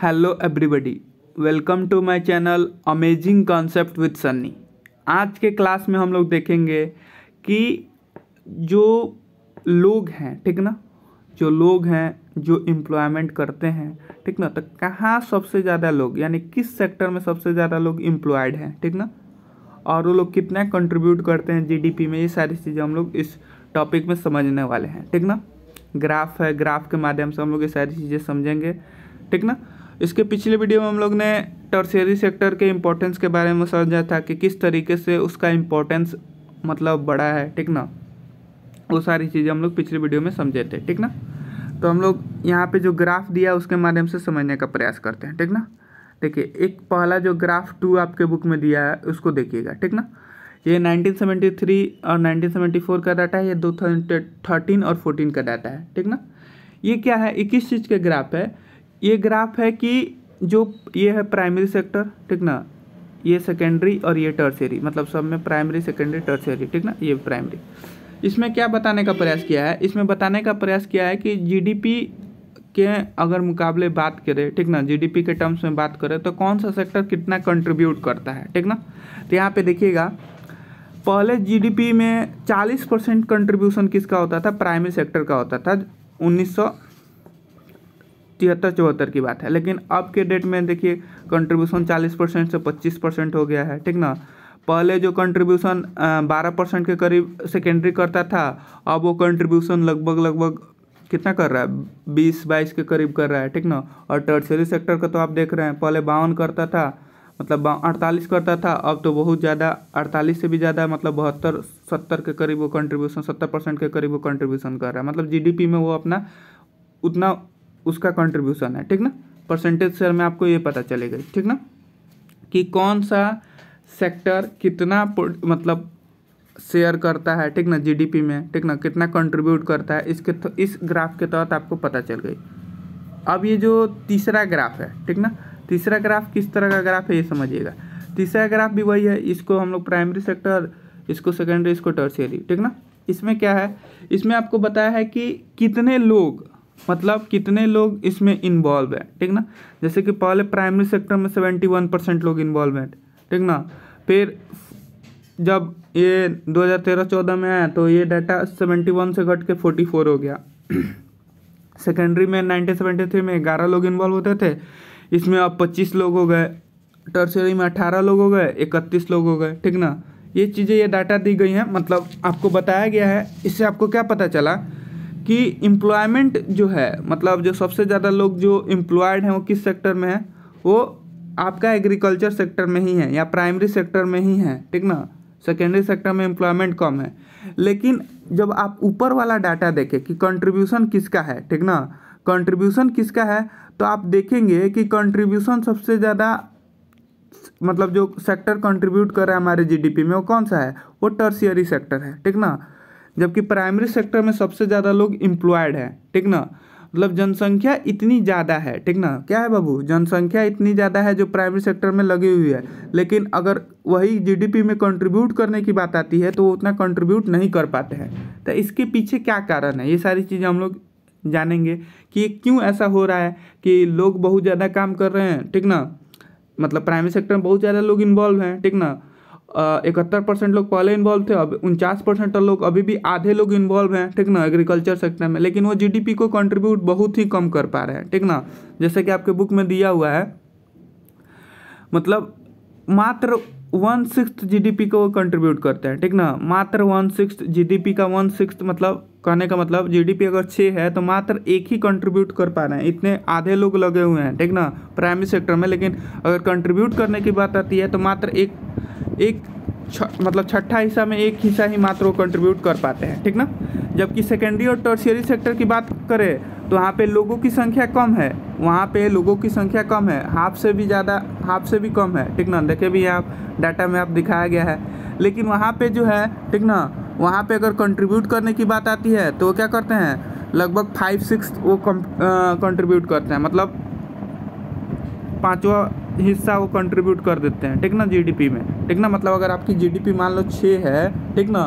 Hello everybody, welcome to my channel amazing concept with Sunny. आज के class में हम लोग देखेंगे कि जो लोग हैं, ठीक ना, जो लोग हैं जो एम्प्लॉयमेंट करते हैं, ठीक ना, तो कहाँ सबसे ज़्यादा लोग यानी किस सेक्टर में सबसे ज़्यादा लोग एम्प्लॉयड हैं, ठीक ना, और वो लोग कितना कंट्रीब्यूट करते हैं जीडीपी में। ये सारी चीज़ें हम लोग इस टॉपिक में समझने वाले हैं, ठीक ना। ग्राफ है, ग्राफ के माध्यम से हम लोग ये सारी चीज़ें समझेंगे, ठीक ना। इसके पिछले वीडियो में हम लोग ने टर्शियरी सेक्टर के इम्पोर्टेंस के बारे में समझा था कि किस तरीके से उसका इम्पोर्टेंस मतलब बड़ा है, ठीक ना। वो सारी चीज़ें हम लोग पिछले वीडियो में समझे थे, ठीक ना। तो हम लोग यहाँ पे जो ग्राफ दिया उसके माध्यम से समझने का प्रयास करते हैं, ठीक ना। देखिए, एक पहला जो ग्राफ 2 आपके बुक में दिया है उसको देखिएगा, ठीक ना। ये 1973 और 1974 का डाटा है, ये 2013 और 14 का डाटा है, ठीक ना। ये क्या है, 21 चीज़ के ग्राफ है। ये ग्राफ है कि जो ये है प्राइमरी सेक्टर, ठीक ना, ये सेकेंडरी और ये टर्शियरी, मतलब सब में प्राइमरी सेकेंडरी टर्शियरी, ठीक ना। ये प्राइमरी, इसमें क्या बताने का प्रयास किया है, इसमें बताने का प्रयास किया है कि जीडीपी के अगर मुकाबले बात करें, ठीक ना, जीडीपी के टर्म्स में बात करें तो कौन सा सेक्टर कितना कंट्रीब्यूट करता है, ठीक ना। तो यहाँ पे देखिएगा, पहले जीडीपी में 40% कंट्रीब्यूशन किसका होता था, प्राइमरी सेक्टर का होता था, 1973-74 की बात है। लेकिन अब के डेट में देखिए कंट्रीब्यूशन 40% से 25% हो गया है, ठीक ना। पहले जो कंट्रीब्यूशन 12% के करीब सेकेंडरी करता था, अब वो कंट्रीब्यूशन लगभग कितना कर रहा है, 20-22 के करीब कर रहा है, ठीक ना। और टर्शियरी सेक्टर का तो आप देख रहे हैं, पहले 52 करता था, मतलब 48 करता था, अब तो बहुत ज़्यादा, 48 से भी ज़्यादा, मतलब 72-70 के करीब वो कंट्रीब्यूशन, 70% के करीब वो कंट्रीब्यूशन कर रहा है। मतलब जीडीपी में वो अपना उतना उसका कंट्रीब्यूशन है, ठीक ना। परसेंटेज शेयर में आपको ये पता चलेगा, ठीक ना, कि कौन सा सेक्टर कितना मतलब शेयर करता है, ठीक ना, जीडीपी में, ठीक ना, कितना कंट्रीब्यूट करता है, इस ग्राफ के तहत आपको पता चल गई। अब ये जो तीसरा ग्राफ है, ठीक ना, तीसरा ग्राफ किस तरह का ग्राफ है ये समझिएगा। तीसरा ग्राफ भी वही है, इसको हम लोग प्राइमरी सेक्टर, इसको सेकेंडरी, इसको टर्शियरी, ठीक ना। इसमें क्या है, इसमें आपको बताया है कि कितने लोग, मतलब कितने लोग इसमें इन्वॉल्व है, ठीक ना। जैसे कि पहले प्राइमरी सेक्टर में 71% लोग इन्वॉल्व हैं, ठीक ना। फिर जब ये 2013-14 में आया तो ये डाटा 71 से घट के 44 हो गया। सेकेंडरी में 1973 में 11 लोग इन्वॉल्व होते थे, इसमें अब 25 लोग हो गए। टर्शियरी में 18 लोग हो गए, 31 लोग हो गए, ठीक ना। ये चीज़ें, ये डाटा दी गई हैं, मतलब आपको बताया गया है। इससे आपको क्या पता चला कि एम्प्लॉयमेंट जो है, मतलब जो सबसे ज़्यादा लोग जो एम्प्लॉयड हैं वो किस सेक्टर में है, वो आपका एग्रीकल्चर सेक्टर में ही है या प्राइमरी सेक्टर में ही है, ठीक ना। सेकेंडरी सेक्टर में एम्प्लॉयमेंट कम है। लेकिन जब आप ऊपर वाला डाटा देखें कि कंट्रीब्यूशन किसका है, ठीक ना, कंट्रीब्यूशन किसका है, तो आप देखेंगे कि कंट्रीब्यूशन सबसे ज़्यादा, मतलब जो सेक्टर कंट्रीब्यूट कर रहा है हमारे जीडीपी में, वो कौन सा है, वो टर्शियरी सेक्टर है, ठीक ना। जबकि प्राइमरी सेक्टर में सबसे ज़्यादा लोग एम्प्लॉयड है, ठीक ना। मतलब जनसंख्या इतनी ज़्यादा है, ठीक ना, क्या है बाबू, जनसंख्या इतनी ज़्यादा है जो प्राइमरी सेक्टर में लगी हुई है। लेकिन अगर वही जीडीपी में कंट्रीब्यूट करने की बात आती है तो वो उतना कंट्रीब्यूट नहीं कर पाते हैं। तो इसके पीछे क्या कारण है, ये सारी चीज़ें हम लोग जानेंगे कि क्यों ऐसा हो रहा है कि लोग बहुत ज़्यादा काम कर रहे हैं, ठीक ना। मतलब प्राइमरी सेक्टर में बहुत ज़्यादा लोग इन्वॉल्व हैं, ठीक ना। 71% लोग पहले इन्वॉल्व थे, अब 49% लोग, अभी भी आधे लोग इन्वॉल्व हैं, ठीक ना, एग्रीकल्चर सेक्टर में। लेकिन वो जीडीपी को कंट्रीब्यूट बहुत ही कम कर पा रहे हैं, ठीक ना। जैसे कि आपके बुक में दिया हुआ है, मतलब मात्र 1/6 जीडीपी को वो कंट्रीब्यूट करते हैं, ठीक ना। मात्र 1/6 जीडीपी का 1/6, मतलब कहने का मतलब जीडीपी अगर 6 है तो मात्र 1 ही कंट्रीब्यूट कर पा रहे हैं, इतने आधे लोग लगे हुए हैं, ठीक ना, प्राइमरी सेक्टर में। लेकिन अगर कंट्रीब्यूट करने की बात आती है तो मात्र मतलब छठा हिस्सा में 1 हिस्सा ही मात्र वो कंट्रीब्यूट कर पाते हैं, ठीक ना। जबकि सेकेंडरी और टर्शियरी सेक्टर की बात करें तो वहाँ पे लोगों की संख्या कम है, वहाँ पे लोगों की संख्या कम है, हाफ से भी ज़्यादा, हाफ से भी कम है, ठीक ना। देखे भी आप डाटा में आप दिखाया गया है। लेकिन वहाँ पे जो है, ठीक ना, वहाँ पे अगर कंट्रीब्यूट करने की बात आती है तो वो क्या करते हैं, लगभग 5/6 वो कंट्रीब्यूट करते हैं, मतलब 5वां हिस्सा वो कंट्रीब्यूट कर देते हैं, ठीक ना, जीडीपी में, ठीक ना। मतलब अगर आपकी जीडीपी मान लो 6 है, ठीक ना,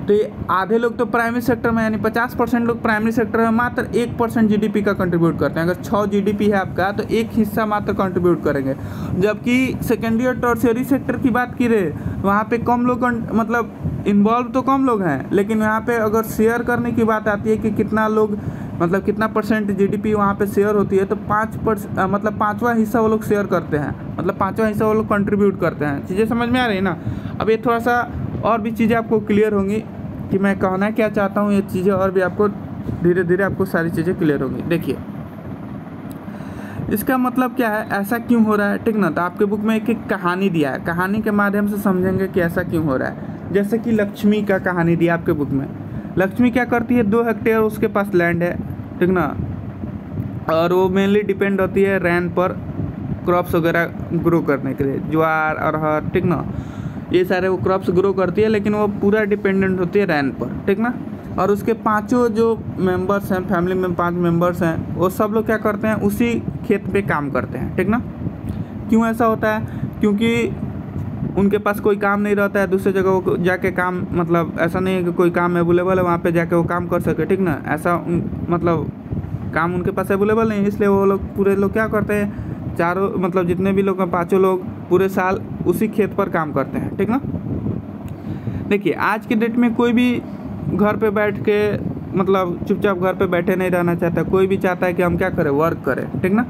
तो ये आधे लोग तो प्राइमरी सेक्टर में, यानी 50% लोग प्राइमरी सेक्टर में मात्र 1% जीडीपी का कंट्रीब्यूट करते हैं। अगर 6 जीडीपी है आपका तो एक हिस्सा मात्र कंट्रीब्यूट करेंगे, जबकि सेकेंडरी और टर्शियरी सेक्टर की बात की रहे वहाँ पे कम लोग मतलब इन्वॉल्व तो कम लोग हैं, लेकिन यहाँ पे अगर शेयर करने की बात आती है कि कितना लोग मतलब कितना परसेंट जीडीपी वहाँ पे शेयर होती है, तो 5% मतलब 5वां हिस्सा वो लोग शेयर करते हैं, मतलब 5वां हिस्सा वो लोग कंट्रीब्यूट करते हैं। चीज़ें समझ में आ रही है ना। अब ये थोड़ा सा और भी चीज़ें आपको क्लियर होंगी कि मैं कहना क्या चाहता हूँ, ये चीज़ें और भी आपको धीरे धीरे आपको सारी चीज़ें क्लियर होंगी। देखिए इसका मतलब क्या है, ऐसा क्यों हो रहा है, ठीक ना। तो आपके बुक में एक एक कहानी दिया है, कहानी के माध्यम से समझेंगे कि ऐसा क्यों हो रहा है। जैसे कि लक्ष्मी का कहानी दिया आपके बुक में। लक्ष्मी क्या करती है, 2 हेक्टेयर उसके पास लैंड है, ठीक ना, और वो मेनली डिपेंड होती है रैन पर क्रॉप्स वगैरह ग्रो करने के लिए, ज्वार अरहर, ठीक ना, ये सारे वो क्रॉप्स ग्रो करती है, लेकिन वो पूरा डिपेंडेंट होती है रैन पर, ठीक ना। और उसके 5 जो मेंबर्स हैं, फैमिली में 5 मेंबर्स हैं, वो सब लोग क्या करते हैं, उसी खेत पे काम करते हैं, ठीक ना। क्यों ऐसा होता है, क्योंकि उनके पास कोई काम नहीं रहता है, दूसरे जगह वो जाके काम, मतलब ऐसा नहीं है कि कोई काम अवेलेबल है वहाँ पे जाके वो काम कर सके, ठीक ना, ऐसा मतलब काम उनके पास अवेलेबल नहीं, इसलिए वो लोग पूरे लोग क्या करते हैं, चारों मतलब जितने भी लोग हैं 5 लोग पूरे साल उसी खेत पर काम करते हैं, ठीक ना। देखिए आज के डेट में कोई भी घर पे बैठ के मतलब चुपचाप घर पे बैठे नहीं रहना चाहता, कोई भी चाहता है कि हम क्या करें, वर्क करें, ठीक ना।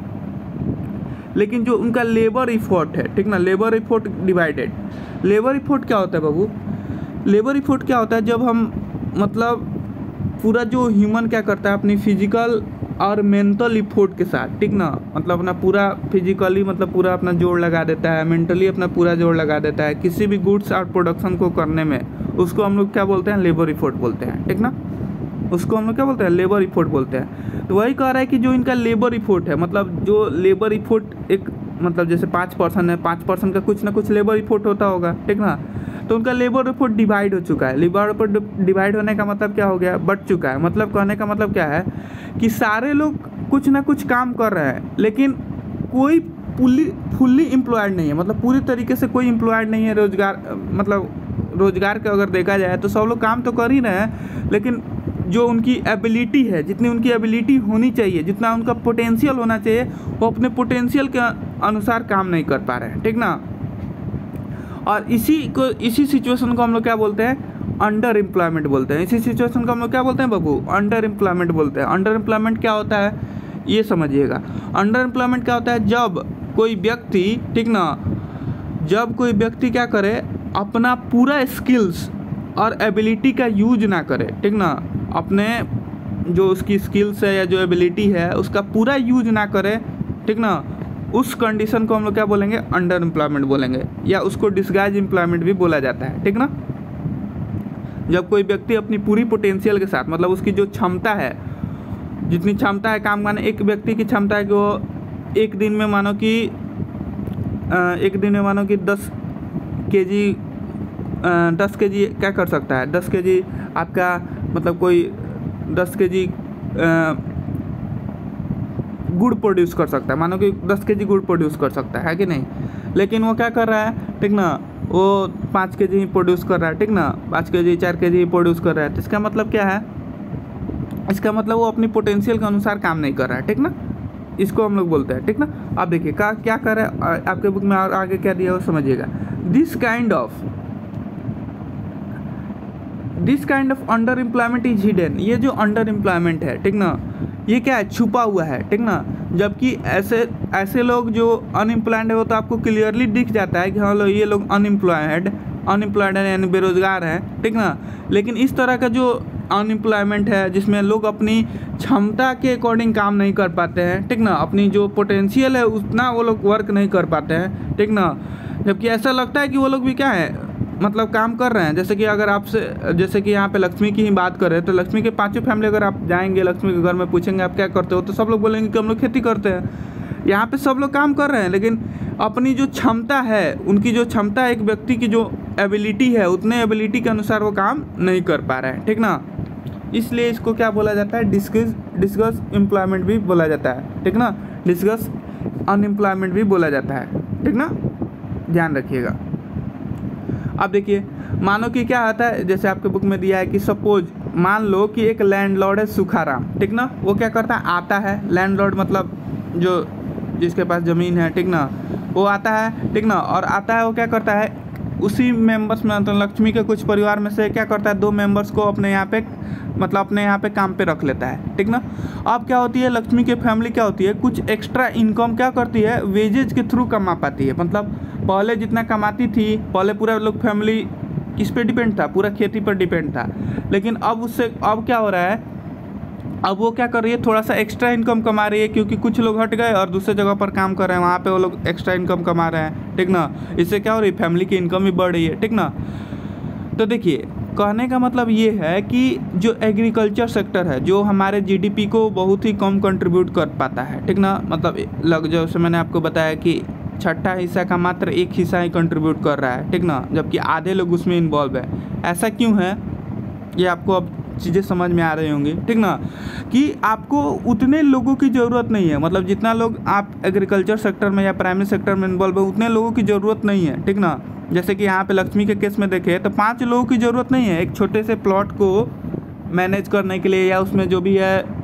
लेकिन जो उनका लेबर इफोर्ट है, ठीक ना, labour effort divided. Labour effort क्या होता है बाबू, लेबर इफोर्ट क्या होता है, जब हम मतलब पूरा जो ह्यूमन क्या करता है अपनी फिजिकल और मेंटल इफोर्ट के साथ, ठीक ना, मतलब अपना पूरा फिजिकली मतलब पूरा अपना जोर लगा देता है, मेंटली अपना पूरा जोर लगा देता है किसी भी गुड्स और प्रोडक्शन को करने में, उसको हम लोग क्या बोलते हैं, लेबर इफोर्ट बोलते हैं, ठीक ना, उसको हम लोग क्या बोलते हैं, लेबर इफोर्ट बोलते हैं। तो वही कह रहा है कि जो इनका लेबर इफोर्ट है, मतलब जो लेबर इफोर्ट एक मतलब जैसे 5% है, 5% का कुछ ना कुछ लेबर इफोर्ट होता होगा, ठीक ना। तो उनका लेबर इफोर्ट डिवाइड हो चुका है। लेबर इफोर्ट डिवाइड होने का मतलब क्या हो गया, बढ़ चुका है। मतलब कहने का मतलब क्या है कि सारे लोग कुछ ना कुछ काम कर रहे हैं, लेकिन कोई फुल्ली एम्प्लॉयड नहीं है, मतलब पूरी तरीके से कोई एम्प्लॉयड नहीं है। रोजगार मतलब रोजगार का अगर देखा जाए तो सब लोग काम तो कर ही रहे हैं, लेकिन जो उनकी एबिलिटी है, जितनी उनकी एबिलिटी होनी चाहिए, जितना उनका पोटेंशियल होना चाहिए, वो अपने पोटेंशियल के अनुसार काम नहीं कर पा रहे हैं, ठीक ना। और इसी सिचुएशन को हम लोग क्या बोलते हैं, अंडर एम्प्लॉयमेंट बोलते हैं। इसी सिचुएशन को हम लोग क्या बोलते हैं बाबू, अंडर एम्प्लॉयमेंट बोलते हैं। अंडर एम्प्लॉयमेंट क्या होता है ये समझिएगा। अंडर एम्प्लॉयमेंट क्या होता है, जब कोई व्यक्ति, ठीक ना, जब कोई व्यक्ति क्या करे, अपना पूरा स्किल्स और एबिलिटी का यूज ना करे, ठीक ना, अपने जो उसकी स्किल्स है या जो एबिलिटी है उसका पूरा यूज ना करे, ठीक ना, उस कंडीशन को हम लोग क्या बोलेंगे, अंडर एम्प्लॉयमेंट बोलेंगे, या उसको डिसगाइज एम्प्लॉयमेंट भी बोला जाता है, ठीक ना। जब कोई व्यक्ति अपनी पूरी पोटेंशियल के साथ, मतलब उसकी जो क्षमता है, जितनी क्षमता है काम करने, एक व्यक्ति की क्षमता है कि वो एक दिन में मानो कि 10 केजी क्या कर सकता है, 10 केजी आपका मतलब कोई 10 केजी गुड़ प्रोड्यूस कर सकता है, मानो कि 10 केजी गुड़ प्रोड्यूस कर सकता है कि नहीं। लेकिन वो क्या कर रहा है, ठीक ना, वो 5 केजी ही प्रोड्यूस कर रहा है, ठीक ना, 5 केजी 4 केजी ही प्रोड्यूस कर रहा है। तो इसका मतलब क्या है, इसका मतलब वो अपनी पोटेंशियल के अनुसार काम नहीं कर रहा है, ठीक ना, इसको हम लोग बोलते हैं, ठीक ना। अब देखिए क्या कर रहा है आपके बुक में, और आगे क्या दिया वो समझिएगा। This kind of under employment is hidden. ये जो अंडर एम्प्लॉयमेंट है, ठीक ना, ये क्या है, छुपा हुआ है, ठीक ना। जबकि ऐसे लोग जो अनएम्प्लॉयड है वो तो आपको क्लियरली दिख जाता है कि हाँ लो ये लोग अनएम्प्लॉयड है, यानी बेरोजगार हैं, ठीक ना। लेकिन इस तरह का जो अनएम्प्लॉयमेंट है जिसमें लोग अपनी क्षमता के अकॉर्डिंग काम नहीं कर पाते हैं, ठीक ना, अपनी जो पोटेंशियल है उतना वो लोग वर्क नहीं कर पाते हैं, ठीक ना। जबकि ऐसा लगता है कि वो लोग भी क्या है, मतलब काम कर रहे हैं। जैसे कि अगर जैसे कि यहाँ पे लक्ष्मी की ही बात करें तो लक्ष्मी के 5 फैमिली अगर आप जाएंगे लक्ष्मी के घर में, पूछेंगे आप क्या करते हो, तो सब लोग बोलेंगे कि हम लोग खेती करते हैं। यहाँ पे सब लोग काम कर रहे हैं, लेकिन अपनी जो क्षमता है, उनकी जो क्षमता है, एक व्यक्ति की जो एबिलिटी है, उतने एबिलिटी के अनुसार वो काम नहीं कर पा रहे हैं, ठीक ना। इसलिए इसको क्या बोला जाता है, डिस्कस एम्प्लॉयमेंट भी बोला जाता है, ठीक ना, डिस्कस अनएम्प्लॉयमेंट भी बोला जाता है, ठीक ना, ध्यान रखिएगा। अब देखिए, मानो कि क्या आता है, जैसे आपके बुक में दिया है कि सपोज मान लो कि एक लैंडलॉर्ड है सुखाराम, ठीक ना। वो क्या करता है, आता है, लैंडलॉर्ड मतलब जो जिसके पास ज़मीन है, ठीक ना, वो आता है, ठीक ना। और आता है, वो क्या करता है, उसी मेंबर्स में मतलब लक्ष्मी के कुछ परिवार में से क्या करता है, 2 मेंबर्स को अपने यहाँ पे मतलब अपने यहाँ पे काम पे रख लेता है, ठीक ना। अब क्या होती है, लक्ष्मी की फैमिली क्या होती है, कुछ एक्स्ट्रा इनकम क्या करती है, वेजेज के थ्रू कमा पाती है। मतलब पहले जितना कमाती थी, पहले पूरा लोग फैमिली किस पे डिपेंड था, पूरा खेती पर डिपेंड था, लेकिन अब उससे अब क्या हो रहा है, अब वो क्या कर रही है, थोड़ा सा एक्स्ट्रा इनकम कमा रही है, क्योंकि कुछ लोग हट गए और दूसरे जगह पर काम कर रहे हैं, वहाँ पे वो लोग एक्स्ट्रा इनकम कमा रहे हैं, ठीक ना। इससे क्या हो रही है, फैमिली की इनकम भी बढ़ रही है, ठीक ना। तो देखिए, कहने का मतलब ये है कि जो एग्रीकल्चर सेक्टर है, जो हमारे जीडीपी को बहुत ही कम कंट्रीब्यूट कर पाता है, ठीक ना। मतलब जैसे मैंने आपको बताया कि छठा हिस्सा का मात्र 1 हिस्सा ही कंट्रीब्यूट कर रहा है, ठीक ना, जबकि आधे लोग उसमें इन्वॉल्व है। ऐसा क्यों है, ये आपको अब चीज़ें समझ में आ रही होंगी, ठीक ना, कि आपको उतने लोगों की ज़रूरत नहीं है। मतलब जितना लोग आप एग्रीकल्चर सेक्टर में या प्राइमरी सेक्टर में इन्वॉल्व है, उतने लोगों की ज़रूरत नहीं है, ठीक ना। जैसे कि यहाँ पे लक्ष्मी के केस में देखें तो 5 लोगों की ज़रूरत नहीं है एक छोटे से प्लॉट को मैनेज करने के लिए, या उसमें जो भी है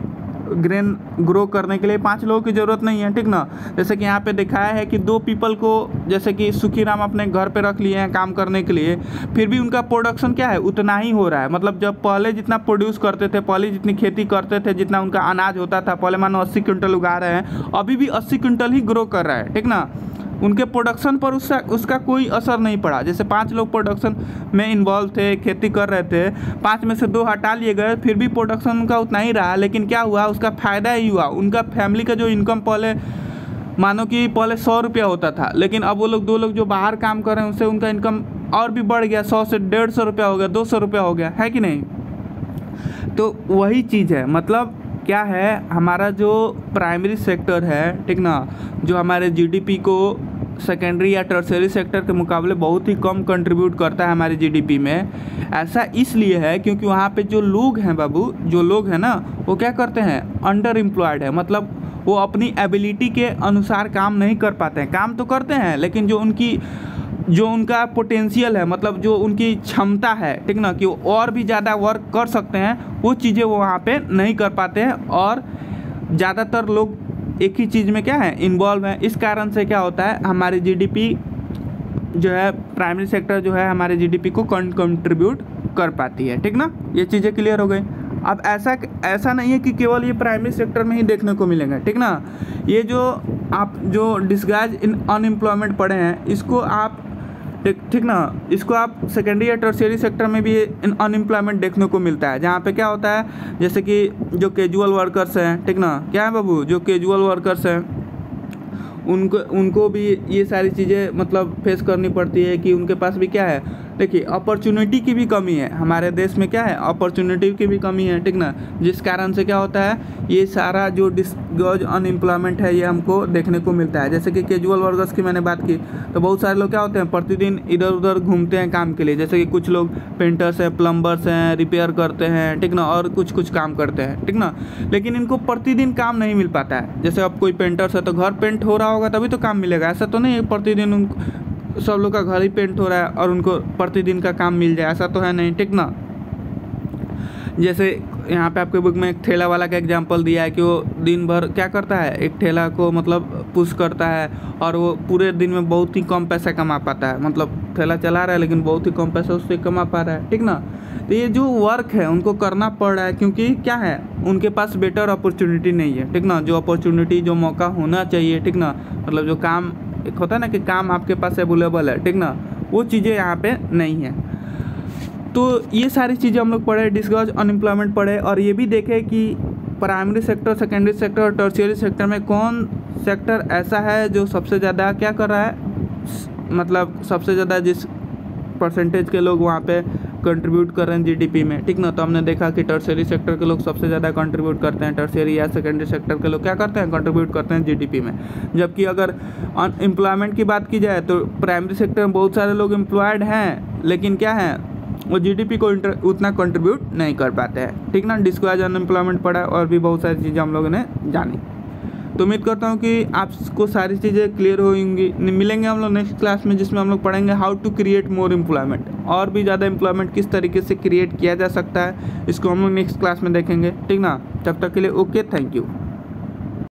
ग्रेन ग्रो करने के लिए 5 लोगों की ज़रूरत नहीं है, ठीक ना। जैसे कि यहाँ पे दिखाया है कि 2 पीपल को, जैसे कि सुखीराम अपने घर पे रख लिए हैं काम करने के लिए, फिर भी उनका प्रोडक्शन क्या है, उतना ही हो रहा है। मतलब जब पहले जितना प्रोड्यूस करते थे, पहले जितनी खेती करते थे, जितना उनका अनाज होता था, पहले मानो 80 क्विंटल उगा रहे हैं, अभी भी 80 क्विंटल ही ग्रो कर रहा है, ठीक ना। उनके प्रोडक्शन पर उसका कोई असर नहीं पड़ा। जैसे 5 लोग प्रोडक्शन में इन्वॉल्व थे, खेती कर रहे थे, 5 में से 2 हटा लिए गए, फिर भी प्रोडक्शन उनका उतना ही रहा, लेकिन क्या हुआ, उसका फ़ायदा ही हुआ। उनका फैमिली का जो इनकम पहले मानो कि पहले 100 रुपया होता था, लेकिन अब वो लोग 2 लोग जो बाहर काम कर रहे हैं, उससे उनका इनकम और भी बढ़ गया, 100 से 150 रुपया हो गया, 200 रुपया हो गया, है कि नहीं। तो वही चीज़ है, मतलब क्या है, हमारा जो प्राइमरी सेक्टर है, ठीक ना, जो हमारे जीडीपी को सेकेंडरी या टर्शियरी सेक्टर के मुकाबले बहुत ही कम कंट्रीब्यूट करता है हमारी जीडीपी में। ऐसा इसलिए है क्योंकि वहाँ पे जो लोग हैं बाबू, जो लोग हैं ना, वो क्या करते हैं, अंडर एम्प्लॉयड है। मतलब वो अपनी एबिलिटी के अनुसार काम नहीं कर पाते हैं। काम तो करते हैं, लेकिन जो उनका पोटेंशियल है, मतलब जो उनकी क्षमता है, ठीक ना, कि वो और भी ज़्यादा वर्क कर सकते हैं, वो चीज़ें वो वहाँ पे नहीं कर पाते हैं। और ज़्यादातर लोग एक ही चीज़ में क्या है, इन्वॉल्व है। इस कारण से क्या होता है, हमारी जीडीपी जो है, प्राइमरी सेक्टर जो है, हमारे जीडीपी को कंट्रीब्यूट कर पाती है, ठीक ना। ये चीज़ें क्लियर हो गई। अब ऐसा नहीं है कि केवल ये प्राइमरी सेक्टर में ही देखने को मिलेंगे, ठीक ना। ये जो आप जो डिस्गाइज इन अनएम्प्लॉयमेंट पढ़े हैं, इसको आप ठीक ना, इसको आप सेकेंडरी या टर्शियरी सेक्टर में भी अनएम्प्लॉयमेंट देखने को मिलता है, जहाँ पे क्या होता है, जैसे कि जो कैजुअल वर्कर्स हैं, ठीक ना, क्या है बाबू, जो कैजुअल वर्कर्स हैं, उनको भी ये सारी चीज़ें मतलब फेस करनी पड़ती है कि उनके पास भी क्या है, देखिए अपॉर्चुनिटी की भी कमी है हमारे देश में, क्या है, अपॉर्चुनिटी की भी कमी है, ठीक ना। जिस कारण से क्या होता है, ये सारा जो डिस्गॉज अनएम्प्लॉयमेंट है, ये हमको देखने को मिलता है। जैसे कि कैजुअल वर्कर्स की मैंने बात की, तो बहुत सारे लोग क्या होते हैं, प्रतिदिन इधर उधर घूमते हैं काम के लिए। जैसे कि कुछ लोग पेंटर्स हैं, प्लम्बर्स हैं, रिपेयर करते हैं, ठीक ना, और कुछ काम करते हैं, ठीक ना, लेकिन इनको प्रतिदिन काम नहीं मिल पाता है। जैसे अब कोई पेंटर्स है तो घर पेंट हो रहा होगा तभी तो काम मिलेगा, ऐसा तो नहीं है प्रतिदिन सब लोग का घर ही पेंट हो रहा है और उनको प्रतिदिन का काम मिल जाए, ऐसा तो है नहीं, ठीक ना। जैसे यहाँ पे आपके बुक में एक ठेला वाला का एग्जांपल दिया है कि वो दिन भर क्या करता है, एक ठेला को मतलब पुश करता है और वो पूरे दिन में बहुत ही कम पैसा कमा पाता है। मतलब ठेला चला रहा है लेकिन बहुत ही कम पैसा उससे कमा पा रहा है, ठीक ना। तो ये जो वर्क है उनको करना पड़ रहा है, क्योंकि क्या है, उनके पास बेटर अपॉर्चुनिटी नहीं है, ठीक ना। जो अपॉर्चुनिटी, जो मौका होना चाहिए, ठीक ना, मतलब जो काम एक होता है ना कि काम आपके पास अवेलेबल है, ठीक ना, वो चीज़ें यहाँ पे नहीं है। तो ये सारी चीज़ें हम लोग पढ़े, डिस्गॉज अनएम्प्लॉयमेंट पढ़े, और ये भी देखे कि प्राइमरी सेक्टर, सेकेंडरी सेक्टर और टर्शियरी सेक्टर में कौन सेक्टर ऐसा है जो सबसे ज़्यादा क्या कर रहा है, मतलब सबसे ज़्यादा जिस परसेंटेज के लोग वहाँ पे कंट्रीब्यूट कर रहे हैं जीडीपी में, ठीक ना। तो हमने देखा कि टर्शियरी सेक्टर के लोग सबसे ज़्यादा कंट्रीब्यूट करते हैं, टर्शियरी या सेकेंडरी सेक्टर के लोग क्या करते हैं, कंट्रीब्यूट करते हैं जीडीपी में। जबकि अगर अनएम्प्लॉयमेंट की बात की जाए तो प्राइमरी सेक्टर में बहुत सारे लोग एम्प्लॉयड हैं, लेकिन क्या है, वो जीडीपी को उतना कंट्रीब्यूट नहीं कर पाते हैं, ठीक ना। डिस्क्वाइज अनएम्प्लॉयमेंट पड़ा और भी बहुत सारी चीज़ें हम लोगों ने जानी। तो उम्मीद करता हूँ कि आपको सारी चीज़ें क्लियर होंगी। मिलेंगे हम लोग नेक्स्ट क्लास में, जिसमें हम लोग पढ़ेंगे how to create more employment, और भी ज़्यादा एम्प्लॉयमेंट किस तरीके से क्रिएट किया जा सकता है, इसको हम लोग नेक्स्ट क्लास में देखेंगे। ठीक ना, तब तक के लिए ओके, थैंक यू।